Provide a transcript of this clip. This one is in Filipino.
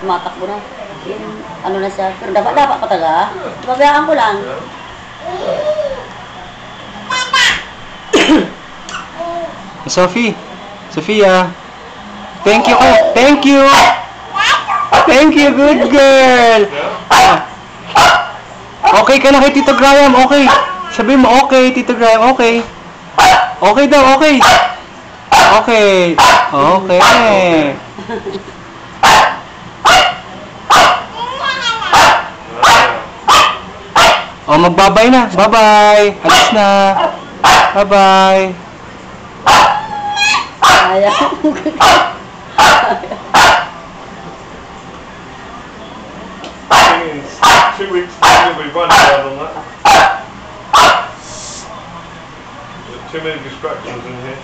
tumatakbo na. Yung, ano na siya. Pero dapat pa talaga. Pabayaan ko lang. Sophie. Sophia. Thank you. Thank you. Thank you, good girl. Okay ka na kay Tito Graham, okay. Sabi mo, okay, Tito Graham, okay. Okay daw, okay. Okay. Okay. Oh, magbabay na. Bye-bye. Alis na. Bye-bye. Ayaw. 2 weeks you'll be running on that. There's too many distractions in here.